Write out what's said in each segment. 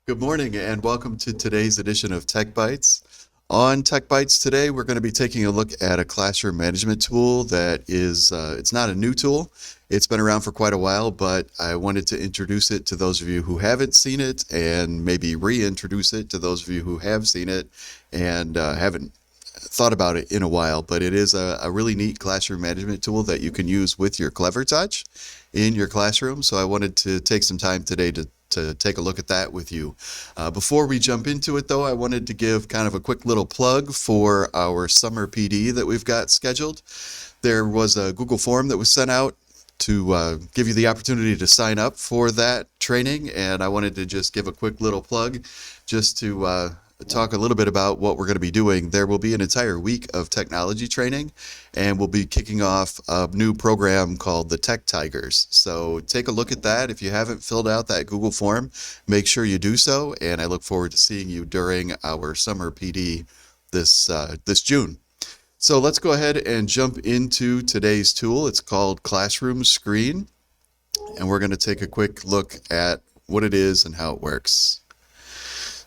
Good morning and welcome to today's edition of Tech Bytes. On Tech Bytes today, we're going to be taking a look at a classroom management tool that is, it's not a new tool. It's been around for quite a while, but I wanted to introduce it to those of you who haven't seen it and maybe reintroduce it to those of you who have seen it and haven't thought about it in a while. But it is a really neat classroom management tool that you can use with your Clevertouch in your classroom. So I wanted to take some time today to take a look at that with you. Before we jump into it though, I wanted to give kind of a quick little plug for our summer PD that we've got scheduled. There was a Google form that was sent out to give you the opportunity to sign up for that training, and I wanted to just give a quick little plug just to talk a little bit about what we're going to be doing. There will be an entire week of technology training, and we'll be kicking off a new program called the Tech Tigers. So take a look at that. If you haven't filled out that Google form, make sure you do so, and I look forward to seeing you during our summer PD this June. So let's go ahead and jump into today's tool. It's called Classroom Screen, and we're going to take a quick look at what it is and how it works.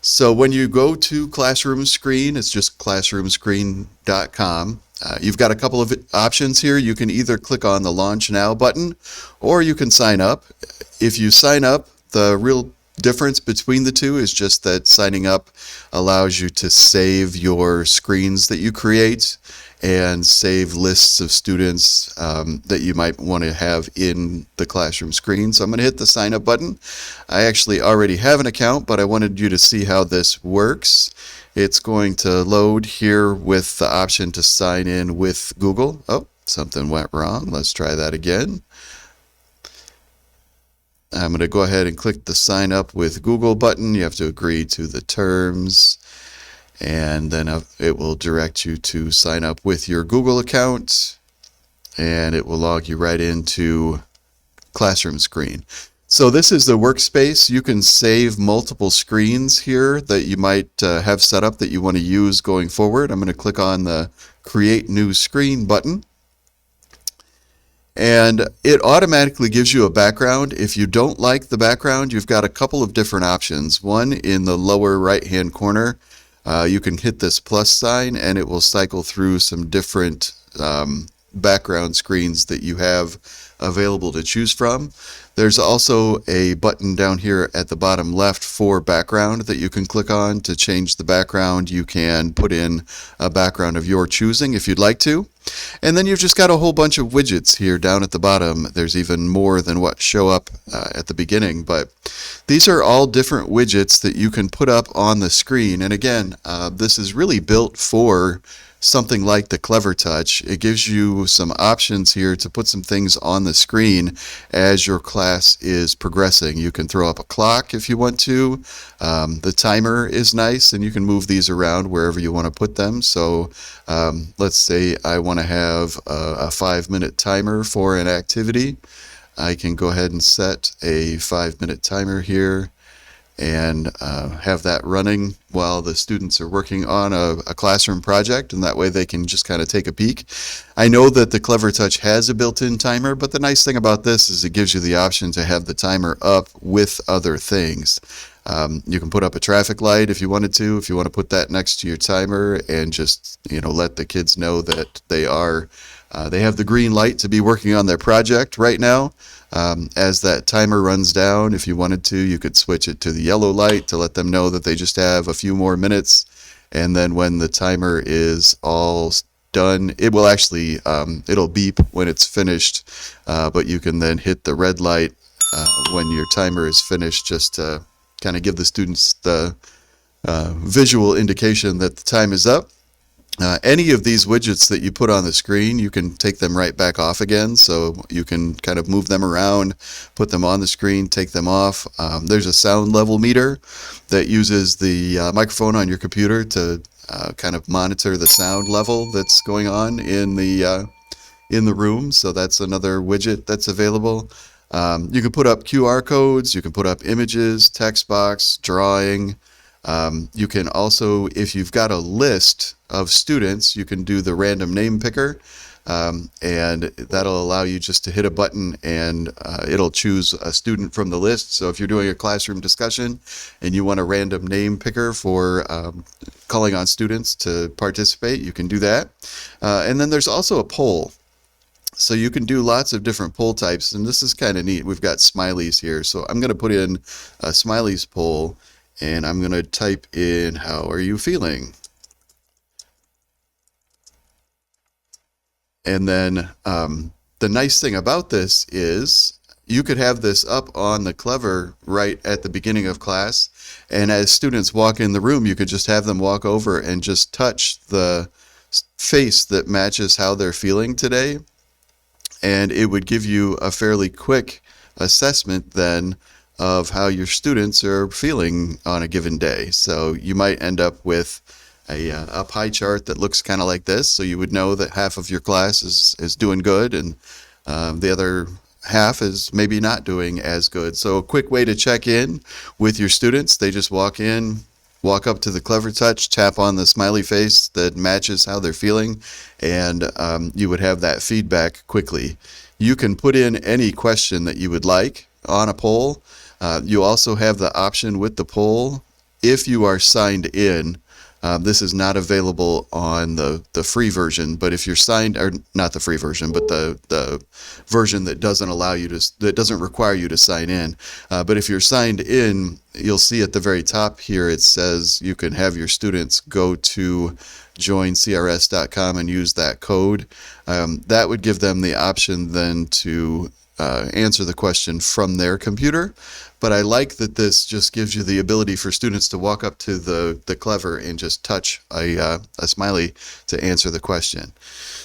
So when you go to Classroom Screen, it's just classroomscreen.com. You've got a couple of options here. You can either click on the Launch Now button, or you can sign up. If you sign up, the real difference between the two is just that signing up allows you to save your screens that you create and save lists of students that you might want to have in the classroom screen. So I'm going to hit the sign up button. I actually already have an account, but I wanted you to see how this works. It's going to load here with the option to sign in with Google. Oh, something went wrong. Let's try that again. I'm going to go ahead and click the sign up with Google button. You have to agree to the terms, and then it will direct you to sign up with your Google account, and it will log you right into Classroom Screen. So this is the workspace. You can save multiple screens here that you might have set up that you want to use going forward. I'm going to click on the Create New Screen button, and it automatically gives you a background. If you don't like the background, you've got a couple of different options. One, in the lower right hand corner, you can hit this plus sign and it will cycle through some different background screens that you have available to choose from. There's also a button down here at the bottom left for background that you can click on to change the background. You can put in a background of your choosing if you'd like to. And then you've just got a whole bunch of widgets here down at the bottom. There's even more than what show up at the beginning, but these are all different widgets that you can put up on the screen. And again, this is really built for something like the Clevertouch. It gives you some options here to put some things on the screen as your class is progressing. You can throw up a clock if you want to. The timer is nice, and you can move these around wherever you want to put them. So let's say I want to have a 5-minute timer for an activity. I can go ahead and set a 5-minute timer here and have that running while the students are working on a classroom project, and that way they can just kind of take a peek. I know that the Clevertouch has a built-in timer, but the nice thing about this is it gives you the option to have the timer up with other things. You can put up a traffic light if you wanted to, if you want to put that next to your timer and just, let the kids know that they have the green light to be working on their project right now. As that timer runs down, if you wanted to, you could switch it to the yellow light to let them know that they just have a few more minutes. And then when the timer is all done, it will actually, it'll beep when it's finished, but you can then hit the red light when your timer is finished, just to kind of give the students the visual indication that the time is up. Any of these widgets that you put on the screen, you can take them right back off again, so you can kind of move them around, put them on the screen, take them off. There's a sound level meter that uses the microphone on your computer to kind of monitor the sound level that's going on in the room, so that's another widget that's available. You can put up QR codes, you can put up images, text box, drawing. You can also, if you've got a list of students, you can do the random name picker. and that'll allow you just to hit a button and it'll choose a student from the list. So if you're doing a classroom discussion and you want a random name picker for calling on students to participate, you can do that. And then there's also a poll. So you can do lots of different poll types, and this is kind of neat. We've got smileys here. So I'm going to put in a smileys poll, and I'm going to type in, how are you feeling? And then the nice thing about this is you could have this up on the Clever right at the beginning of class, and as students walk in the room, you could just have them walk over and just touch the face that matches how they're feeling today, and it would give you a fairly quick assessment then of how your students are feeling on a given day. So you might end up with a pie chart that looks kind of like this, so you would know that half of your class is doing good and the other half is maybe not doing as good. So a quick way to check in with your students, they just walk in, walk up to the Clever Touch, tap on the smiley face that matches how they're feeling, and you would have that feedback quickly. You can put in any question that you would like on a poll. You also have the option with the poll, if you are signed in, this is not available on the free version, but if you're signed, or not the free version, but the version that doesn't allow you to, that doesn't require you to sign in. But if you're signed in, you'll see at the very top here, it says you can have your students go to joincrs.com and use that code. That would give them the option then to answer the question from their computer. But I like that this just gives you the ability for students to walk up to the Clever and just touch a smiley to answer the question.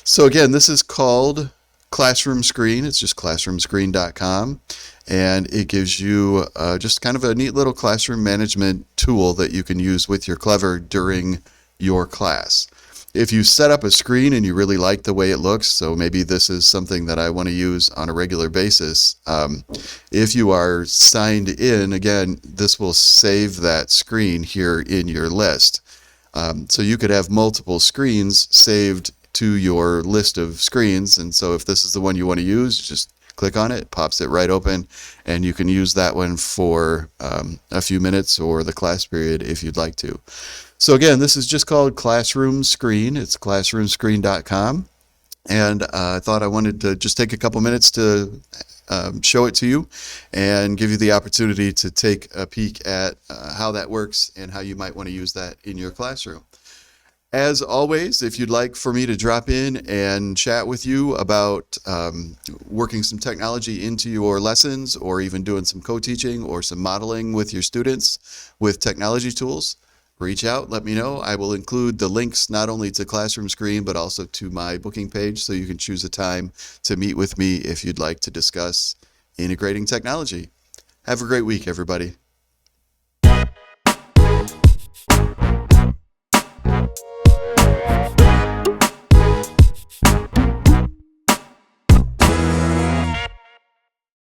So again, this is called Classroom Screen. It's just classroomscreen.com, and it gives you just kind of a neat little classroom management tool that you can use with your Clever during your class. If you set up a screen and you really like the way it looks, so maybe this is something that I want to use on a regular basis, if you are signed in, again, this will save that screen here in your list. So you could have multiple screens saved to your list of screens, and so if this is the one you want to use, just click on it, pops it right open, and you can use that one for a few minutes or the class period if you'd like to. So again, this is just called Classroom Screen. It's classroomscreen.com. And I thought I wanted to just take a couple minutes to show it to you and give you the opportunity to take a peek at how that works and how you might want to use that in your classroom. As always, if you'd like for me to drop in and chat with you about working some technology into your lessons, or even doing some co-teaching or some modeling with your students with technology tools, reach out, let me know. I will include the links not only to Classroom Screen, but also to my booking page, so you can choose a time to meet with me if you'd like to discuss integrating technology. Have a great week, everybody.